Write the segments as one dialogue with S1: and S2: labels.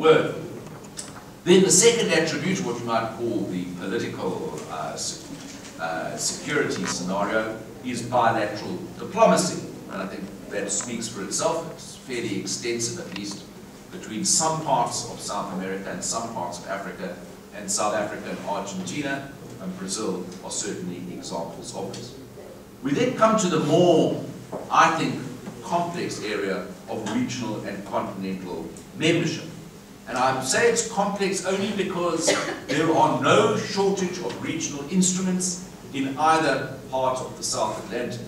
S1: word. Then the second attribute, what you might call the political security scenario, is bilateral diplomacy. And I think that speaks for itself. It's fairly extensive, at least, between some parts of South America and some parts of Africa, and South Africa and Argentina and Brazil are certainly examples of this. We then come to the more, I think, complex area of regional and continental membership. And I say it's complex only because there are no shortage of regional instruments in either part of the South Atlantic.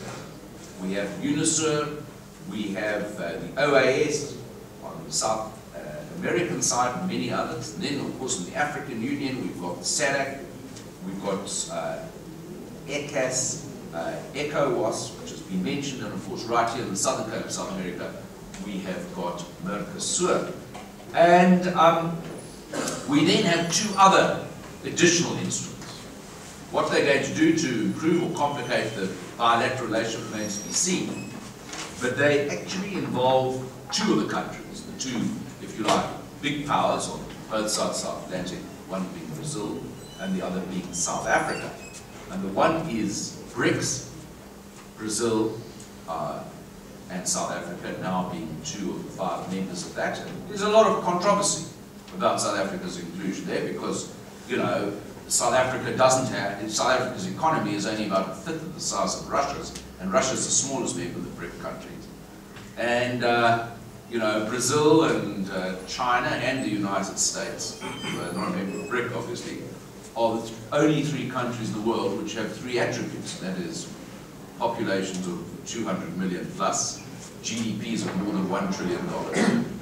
S1: We have UNISUR, we have the OAS on the South American side, and many others. And then, of course, in the African Union, we've got SADC, we've got ECAS, ECOWAS, which has been mentioned, and of course, right here in the southern coast of South America, we have got Mercosur. And we then have two other additional instruments. What they're going to do to improve or complicate the bilateral relationship remains to be seen. But they actually involve two of the countries, the two, if you like, big powers on both sides of the South Atlantic, one being Brazil and the other being South Africa. And the one is BRICS, Brazil and South Africa now being two of the 5 members of that. And there's a lot of controversy about South Africa's inclusion there because, you know, South Africa doesn't have, South Africa's economy is only about 1/5 of the size of Russia's, and Russia's the smallest member of the BRIC countries. And, you know, Brazil and China and the United States, not a member of BRIC obviously, are the only 3 countries in the world which have 3 attributes, and that is populations of 200 million plus, GDPs of more than $1 trillion,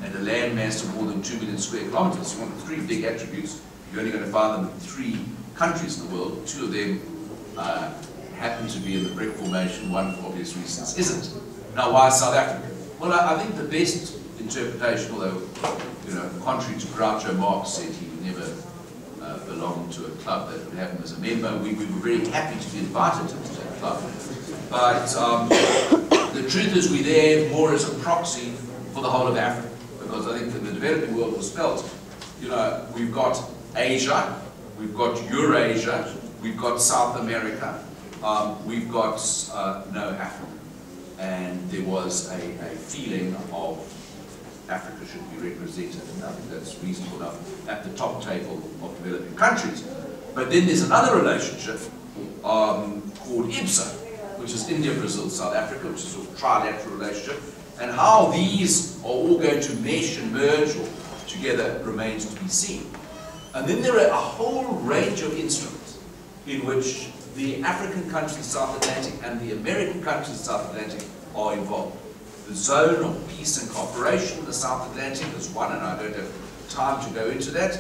S1: and a land mass of more than 2 million square kilometers. One of the 3 big attributes. You're only going to find them in 3 countries in the world. 2 of them happen to be in the BRIC formation, one for obvious reasons isn't. Now, why South Africa? Well, I think the best interpretation, although, you know, contrary to Groucho Marx said he would never belong to a club that would have him as a member, we were very happy to be invited to that club. But the truth is we're there more as a proxy for the whole of Africa, because I think that the developing world was felt, you know, we've got Asia, we've got Eurasia, we've got South America, we've got no Africa. And there was a feeling of Africa should be represented, and I think that's reasonable enough, at the top table of developing countries. But then there's another relationship called IBSA, which is India, Brazil, South Africa, which is a sort of trilateral relationship. And how these are all going to mesh and merge or together remains to be seen. And then there are a whole range of instruments in which the African countries of the South Atlantic and the American countries of the South Atlantic are involved. The Zone of Peace and Cooperation in the South Atlantic is one, and I don't have time to go into that,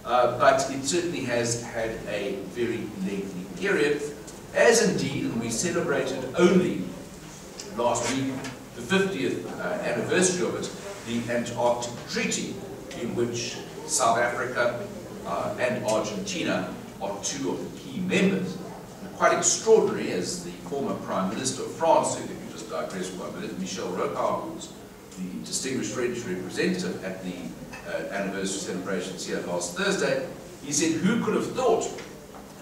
S1: but it certainly has had a very lengthy period, as indeed, and we celebrated only last week the 50th anniversary of it, the Antarctic Treaty, in which South Africa and Argentina are 2 of the key members. And quite extraordinary, as the former Prime Minister of France, if you just digress for a minute, Michel Rocard, who was the distinguished French representative at the anniversary celebrations here last Thursday, he said, who could have thought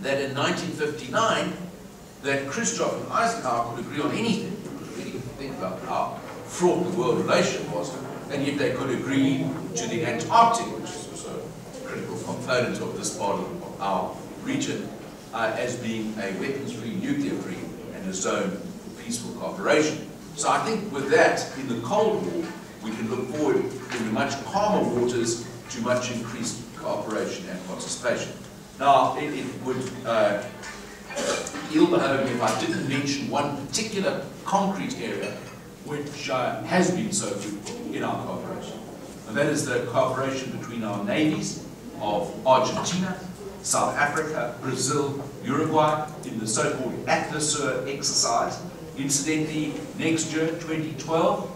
S1: that in 1959 that Khrushchev and Eisenhower could agree on anything? You could really think about how fraught the world relation was, and yet they could agree to the Antarctic, which is also a critical component of this part of our region, as being a weapons-free, nuclear-free, and a zone for peaceful cooperation. So I think with that, in the Cold War, we can look forward in the much calmer waters to much increased cooperation and participation. Now, it would ill behove me if I didn't mention one particular concrete area which has been so fruitful in our cooperation. And that is the cooperation between our navies of Argentina, South Africa, Brazil, Uruguay, in the so-called ATLASUR exercise. Incidentally, next year, 2012,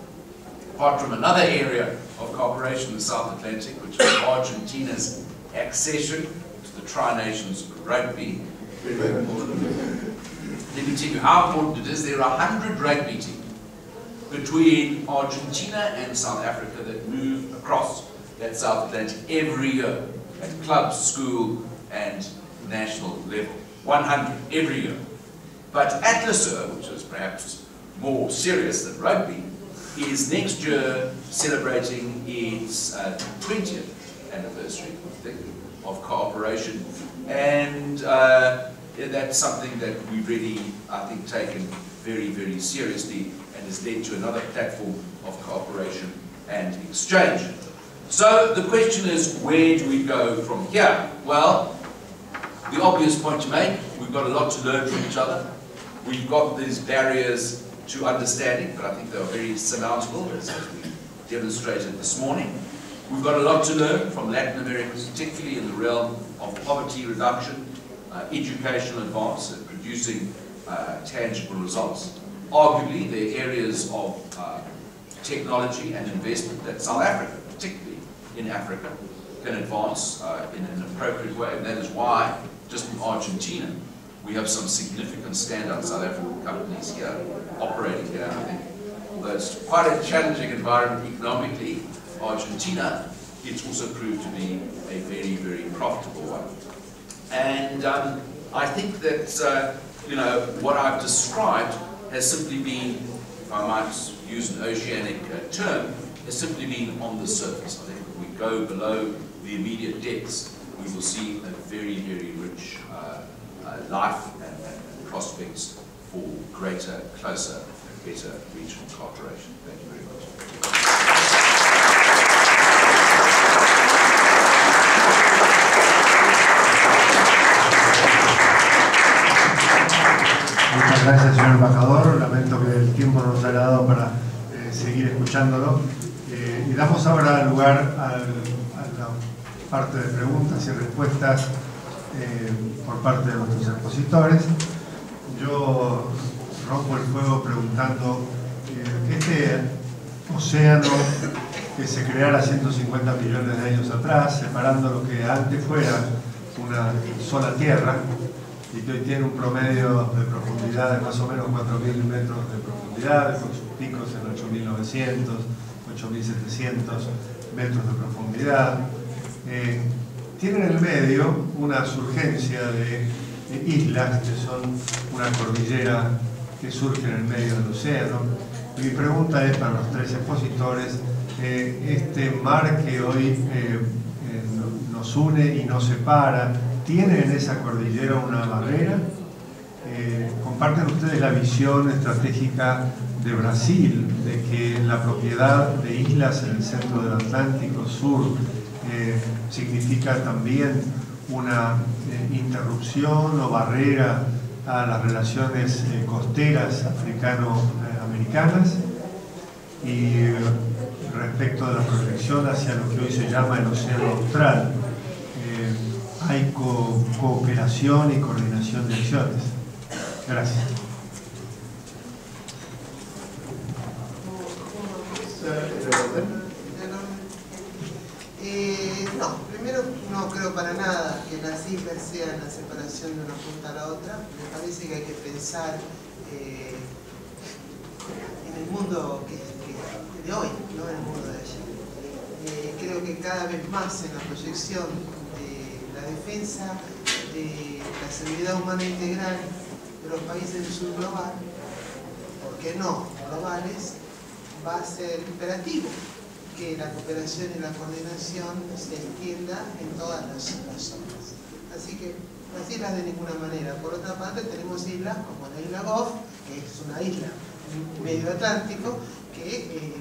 S1: apart from another area of cooperation in the South Atlantic, which is Argentina's accession to the Tri-Nations Rugby. Very important. Let me tell you how important it is. There are 100 rugby teams between Argentina and South Africa that move across that South Atlantic every year at club, school, and national level. 100 every year. But Atlas, which is perhaps more serious than rugby, is next year celebrating its 20th anniversary, I think, of cooperation. And that's something that we've really, I think, taken very, very seriously, and has led to another platform of cooperation and exchange. So the question is, where do we go from here? Well, the obvious point to make, we've got a lot to learn from each other. We've got these barriers to understanding, but I think they are very surmountable, as we demonstrated this morning. We've got a lot to learn from Latin America, particularly in the realm of poverty reduction, educational advance, and producing tangible results. Arguably, there are areas of technology and investment that South Africa, particularly in Africa, can advance in an appropriate way, and that is why, just in Argentina, we have some significant standout South African companies here, operating here. I think, although it's quite a challenging environment economically, Argentina, it's also proved to be a very, very profitable one. And I think that, you know, what I've described has simply been, if I might use an oceanic term, has simply been on the surface. I think if we go below the immediate depths, we will see a very, very rich life and prospects for greater, closer, and better regional cooperation. Thank you very much.
S2: Muchas gracias, señor embajador. Lamento que el tiempo no nos haya dado para seguir escuchándolo. Y damos ahora lugar a la parte de preguntas y respuestas por parte de nuestros expositores. Yo rompo el fuego preguntando, este océano que se creara 150 millones de años atrás, separando lo que antes fuera una sola tierra, y que hoy tiene un promedio de profundidad de más o menos 4.000 metros de profundidad, con sus picos en 8.900, 8.700 metros de profundidad. Tiene en el medio una surgencia de islas que son una cordillera que surge en el medio del océano. Y mi pregunta es para los tres expositores, este mar que hoy nos une y nos separa, ¿tiene en esa cordillera una barrera? ¿Comparten ustedes la visión estratégica de Brasil de que la propiedad de islas en el centro del Atlántico Sur significa también una interrupción o barrera a las relaciones costeras africano-americanas? Y respecto de la proyección hacia lo que hoy se llama el Océano Austral, ¿hay cooperación y coordinación de acciones? Gracias.
S3: No, primero no creo para nada que las islas sean la separación de una punta a la otra. Me parece que hay que pensar en el mundo de hoy, no en el mundo de ayer. Creo que cada vez más en la proyección de la defensa de la seguridad humana integral de los países del sur global, ¿por qué no globales?, va a ser imperativo que la cooperación y la coordinación se extienda en todas las zonas. Así que las islas de ninguna manera. Por otra parte, tenemos islas como la isla Gough, que es una isla medio atlántico, que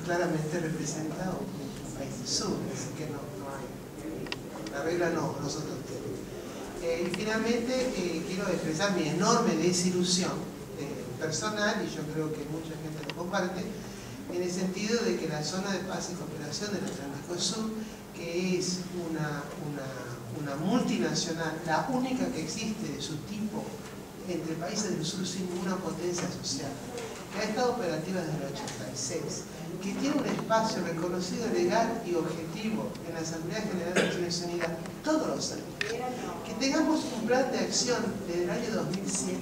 S3: claramente representa un país del sur, así que no hay, la regla no nosotros tenemos. Y finalmente quiero expresar mi enorme desilusión personal, y yo creo que mucha gente lo comparte, en el sentido de que la zona de paz y cooperación del Atlántico Sur, que es una multinacional, la única que existe de su tipo entre países del sur sin ninguna potencia social, que ha estado operativa desde el 86, que tiene un espacio reconocido legal y objetivo en la Asamblea General de Naciones Unidas todos los años, que tengamos un plan de acción desde el año 2007,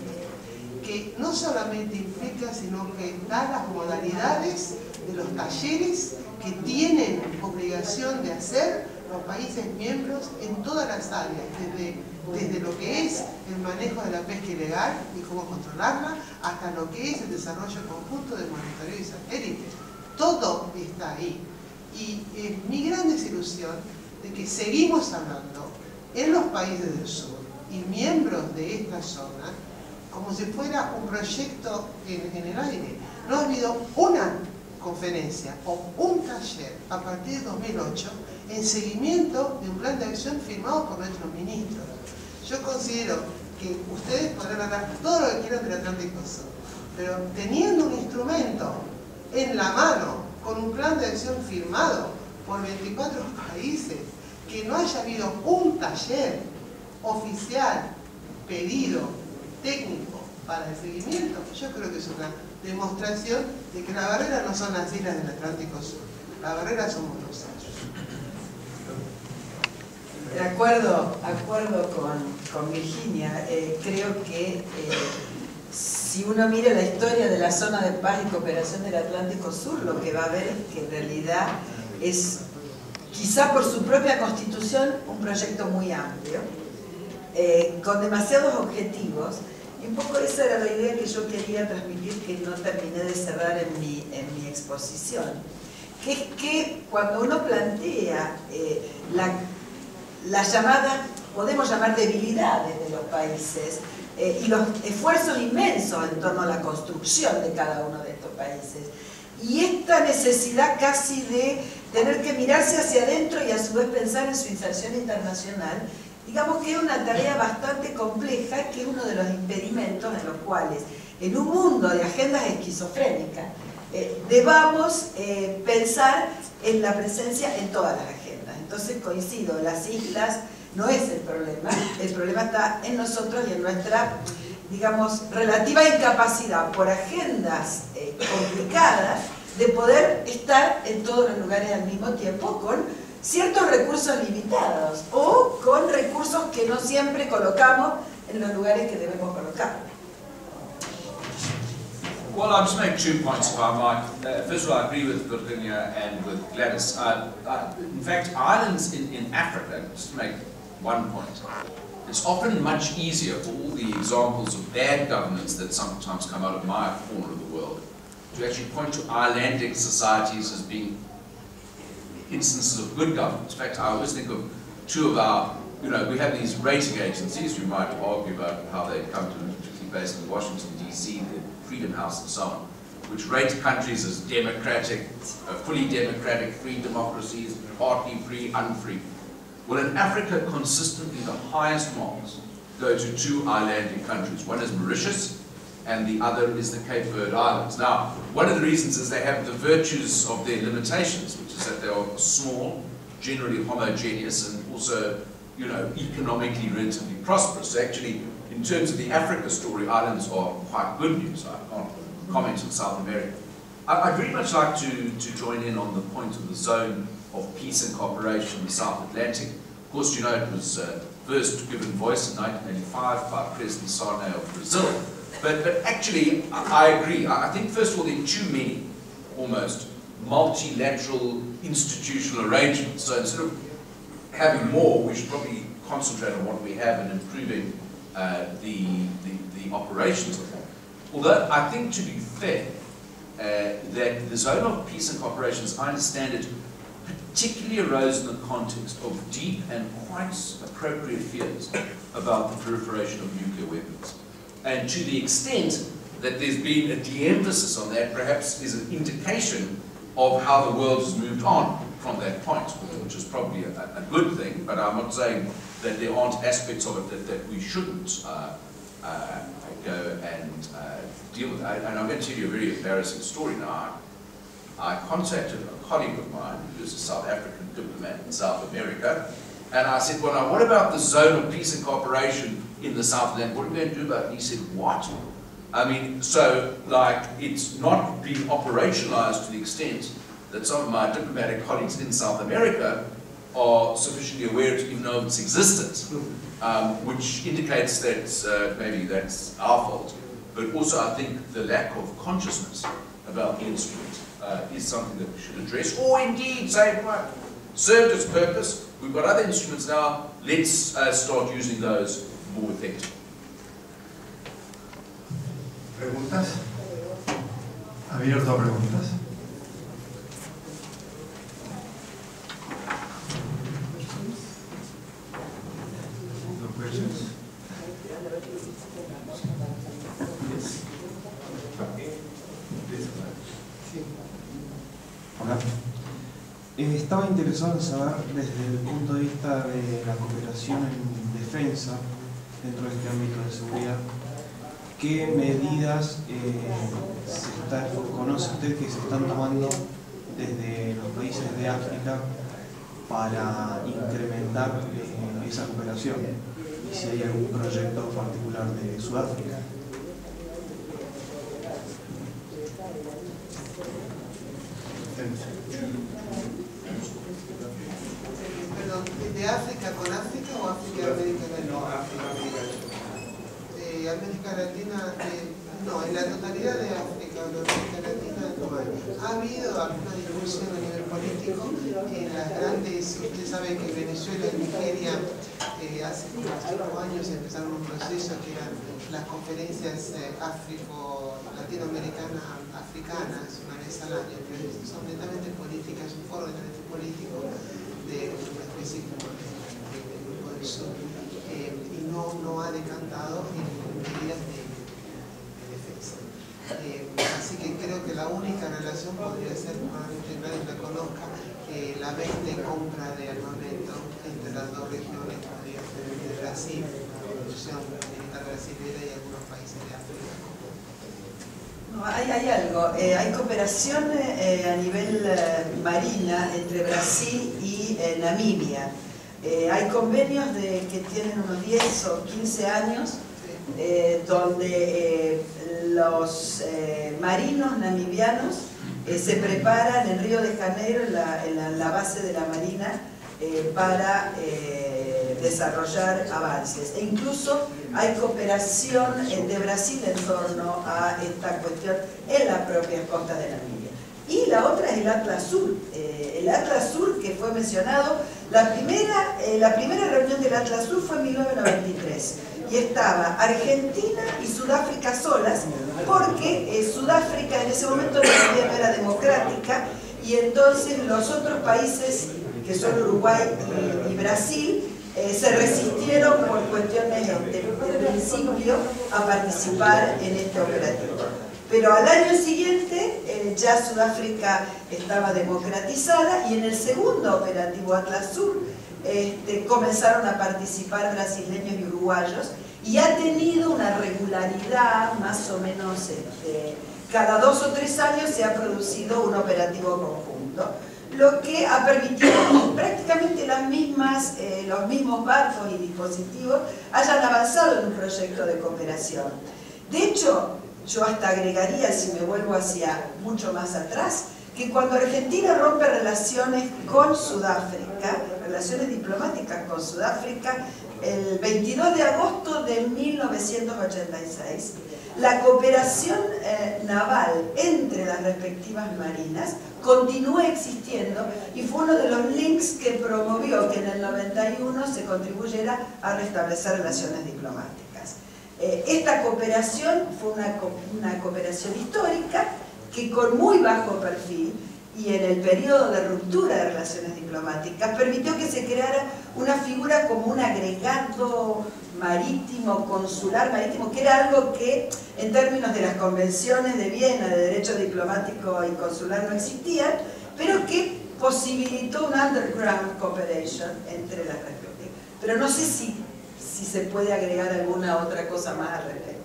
S3: que no solamente implica, sino que da las modalidades de los talleres que tienen obligación de hacer los países miembros en todas las áreas, desde lo que es el manejo de la pesca ilegal y cómo controlarla, hasta lo que es el desarrollo conjunto de monitoreo y satélite. Todo está ahí. Y es mi gran desilusión de que seguimos hablando en los países del sur y miembros de esta zona como si fuera un proyecto en el aire. No ha habido una conferencia o un taller a partir de 2008 en seguimiento de un plan de acción firmado por nuestros ministros. Yo considero que ustedes podrán hablar todo lo que quieran del Atlántico Sur, pero teniendo un instrumento en la mano, con un plan de acción firmado por 24 países, que no haya habido un taller oficial, pedido, técnico para el seguimiento, yo creo que es una demostración de que la barrera no son las islas del Atlántico Sur, la barrera somos nosotros.
S4: De acuerdo con Virginia, creo que si uno mira la historia de la zona de paz y cooperación del Atlántico Sur, lo que va a ver es que en realidad es, quizá por su propia constitución, un proyecto muy amplio, con demasiados objetivos, y un poco esa era la idea que yo quería transmitir, que no terminé de cerrar en mi exposición, que es que cuando uno plantea la llamada, podemos llamar debilidades de los países, y los esfuerzos inmensos en torno a la construcción de cada uno de estos países, y esta necesidad casi de tener que mirarse hacia adentro y a su vez pensar en su inserción internacional, digamos que es una tarea bastante compleja, que es uno de los impedimentos en los cuales, en un mundo de agendas esquizofrénicas, debamos pensar en la presencia en todas las agendas. Entonces coincido, las islas no es el problema está en nosotros y en nuestra, digamos, relativa incapacidad por agendas complicadas de poder estar en todos los lugares al mismo tiempo con ciertos recursos limitados o con recursos que no siempre colocamos en los lugares que debemos colocar.
S1: Well, I'll just make 2 points if I might. First of all, I agree with Virginia and with Gladys. In fact, islands in Africa, just to make 1 point, it's often much easier for all the examples of bad governance that sometimes come out of my corner of the world to actually point to islandic societies as being instances of good governance. In fact, I always think of 2 of our, we have these rating agencies. We might argue about how they come to, particularly based in Washington, D.C., the Freedom House and so on, which rate countries as democratic, fully democratic, free democracies, partly free, unfree. Well, in Africa, consistently the highest marks go to 2 islandic countries. One is Mauritius, and the other is the Cape Verde Islands. Now, one of the reasons is they have the virtues of their limitations, which is that they are small, generally homogeneous, and also, economically relatively prosperous. So actually, in terms of the Africa story, islands are quite good news. I can't comment on South America. I'd very much like to join in on the point of the zone of peace and cooperation in the South Atlantic. Of course, it was first given voice in 1985 by President Sane of Brazil. But actually, I agree. I think, first of all, there are too many, almost, multilateral institutional arrangements. So instead of having more, we should probably concentrate on what we have and improving the operations of them. Although I think, to be fair, that the zone of peace and cooperation, as I understand it, particularly arose in the context of deep and quite appropriate fears about the proliferation of nuclear weapons. And to the extent that there's been a de-emphasis on that, perhaps is an indication of how the world has moved on from that point, which is probably a good thing, but I'm not saying that there aren't aspects of it that we shouldn't go and deal with. And I'm going to tell you a very embarrassing story now. I contacted a colleague of mine who's a South African diplomat in South America, and I said, well, now, what about the zone of peace and cooperation in the South Atlantic? What are we going to do about it? And he said, what? I mean, so, it's not being operationalized to the extent that some of my diplomatic colleagues in South America are sufficiently aware to even know of its existence, which indicates that maybe that's our fault. but also I think the lack of consciousness about the instrument is something that we should address, or indeed say, right, served its purpose, we've got other instruments now, let's start using those more effectively.
S2: ¿Preguntas? Abierto a preguntas. No questions?
S5: Hola. Estaba interesado en saber, desde el punto de vista de la cooperación en defensa, dentro de este ámbito de seguridad, ¿qué medidas conoce usted que se están tomando desde los países de África para incrementar esa cooperación? Y si hay algún proyecto particular de Sudáfrica.
S3: Perdón, ¿de África con África o África y América Latina?
S6: No, África, América Latina.
S3: América Latina, no, en la totalidad de África o de América Latina no hay. Ha habido alguna discusión a nivel político en las grandes, ustedes saben que Venezuela y Nigeria hace como 5 años empezaron un proceso que eran las conferencias latinoamericanas una vez al año, pero son netamente políticas, un foro netamente político de un específico del Grupo del Sur, y no ha decantado en medidas de defensa. Así que creo que la única relación podría ser, probablemente nadie la conozca, la venta y compra de armamento entre las dos regiones, podría ser de Brasil, la producción militar brasilera y algunos países de África.
S4: No, hay algo, hay cooperación a nivel marina entre Brasil y Namibia. Hay convenios que tienen unos 10 o 15 años donde los marinos namibianos se preparan en Río de Janeiro, en la base de la Marina, para desarrollar avances. E incluso hay cooperación de Brasil en torno a esta cuestión en las propias costas de Namibia. Y la otra es el Atlas Sur. El Atlas Sur, que fue mencionado, la primera reunión del Atlas Sur fue en 1993 y estaba Argentina y Sudáfrica solas, porque Sudáfrica en ese momento todavía no era democrática, y entonces los otros países, que son Uruguay y Brasil, se resistieron por cuestiones de principio a participar en este operativo. Pero al año siguiente ya Sudáfrica estaba democratizada, y en el segundo operativo Atlas Sur comenzaron a participar brasileños y uruguayos, y ha tenido una regularidad más o menos cada 2 o 3 años se ha producido un operativo conjunto, lo que ha permitido que prácticamente los mismos barcos y dispositivos hayan avanzado en un proyecto de cooperación. De hecho, yo hasta agregaría, si me vuelvo hacia mucho más atrás, que cuando Argentina rompe relaciones con Sudáfrica, relaciones diplomáticas con Sudáfrica, el 22 de agosto de 1986, la cooperación naval entre las respectivas marinas continúa existiendo, y fue uno de los links que promovió que en el 91 se contribuyera a restablecer relaciones diplomáticas. Esta cooperación fue una cooperación histórica que, con muy bajo perfil y en el periodo de ruptura de relaciones diplomáticas, permitió que se creara una figura como un agregado marítimo, consular marítimo, que era algo que en términos de las convenciones de Viena de derecho diplomático y consular no existían, pero que posibilitó una underground cooperation entre las respectivas. Pero no sé si se puede agregar alguna otra cosa más al respecto.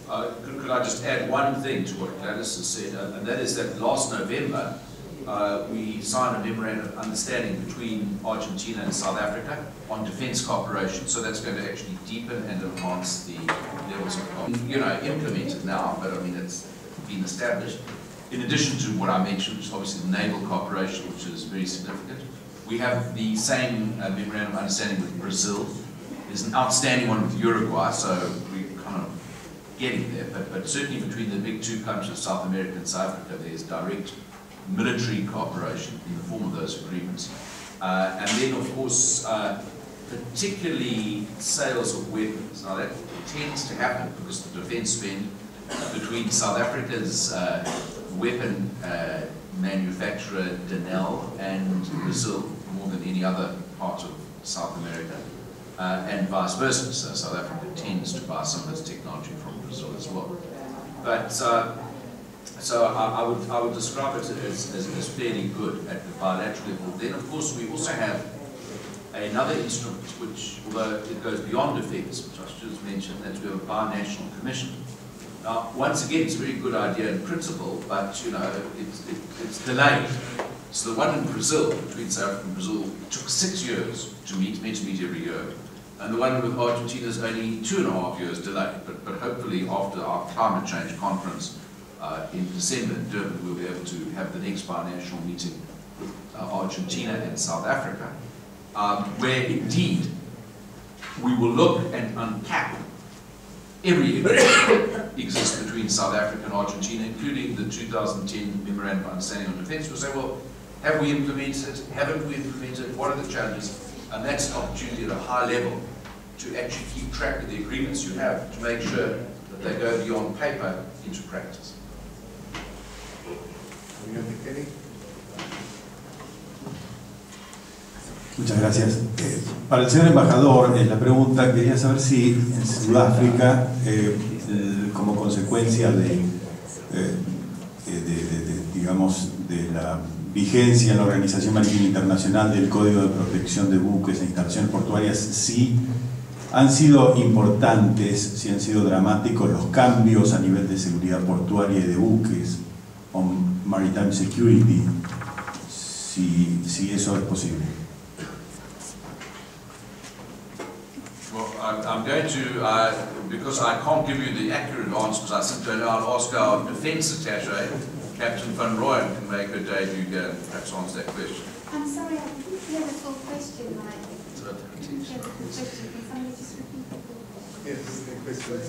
S1: Could I just add one thing to what Gladys has said, and that is that last November we signed a memorandum of understanding between Argentina and South Africa on defence cooperation. So that's going to actually deepen and enhance the levels of cooperation. Implemented now, but I mean it's been established. In addition to what I mentioned, which is obviously the naval cooperation, which is very significant, we have the same memorandum of understanding with Brazil. There's an outstanding one with Uruguay, so we kind getting there, but certainly between the big two countries of South America and South Africa, there's direct military cooperation in the form of those agreements. And then, of course, particularly sales of weapons. Now, that tends to happen because the defense spend between South Africa's weapon manufacturer, Denel, and Brazil, more than any other part of South America, and vice versa. So South Africa tends to buy some of its technology from Brazil as well. But so I would describe it as fairly good at the bilateral level. Then, of course, we also have another instrument which, although it goes beyond defence, which I should have mentioned, that we have a binational commission. Now, once again, it's a very good idea in principle, but you know, it's delayed. So the one in Brazil, between South Africa and Brazil, took 6 years to meet, meant to meet every year. And the one with Argentina is only 2.5 years delayed. But hopefully after our climate change conference in December in Durban, we'll be able to have the next binational meeting with Argentina and South Africa, where indeed we will look and unpack every agreement that exists between South Africa and Argentina, including the 2010 Memorandum of Understanding on Defence. We'll say, well, have we implemented it? Haven't we implemented it? What are the challenges? And that's an opportunity at a high level to actually keep track of the agreements you have to make sure that they go beyond paper into practice.
S6: Muchas gracias. Para el señor embajador, la pregunta, quería saber si en Sudáfrica, como consecuencia digamos, de la vigencia en la Organización Marítima Internacional del Código de Protección de Buques e Instalaciones Portuarias, si han sido importantes, si han sido dramáticos los cambios a nivel de seguridad portuaria y de buques, on maritime security, si eso es posible.
S1: I'm going to, because I can't give you the accurate answer, because I simply don't know, I'll ask our defence attaché, Captain Van Rooyen, can make her debut here and perhaps answer that question.
S7: I'm sorry, I didn't hear the full question. I didn't hear the full question. Can somebody just repeat the full question?
S2: Yes, the question is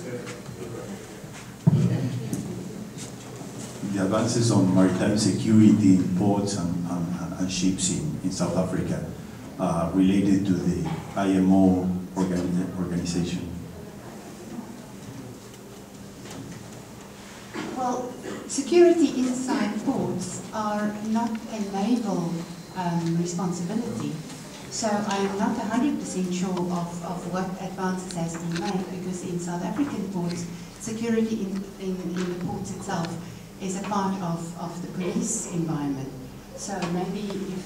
S6: The advances on maritime security in ports and ships in South Africa related to the IMO organization.
S7: Well, security inside ports are not a naval responsibility. So I am not 100% sure of what advances has been made, because in South African ports, security in the ports itself is a part of the police environment. So maybe if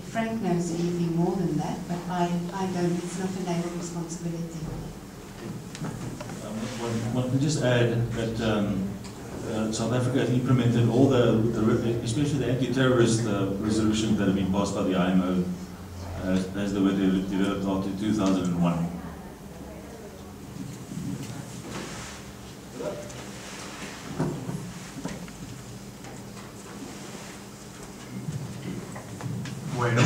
S7: Frank knows anything more than that, but I don't, it's not a naval responsibility.
S8: One can just add that South Africa has implemented all especially the anti-terrorist resolutions that have been passed by the IMO as they were developed after 2001.
S2: Bueno,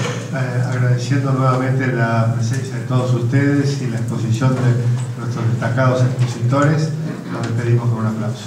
S2: agradeciendo nuevamente la presencia de todos ustedes y la exposición de nuestros destacados expositores, nos despedimos con un aplauso.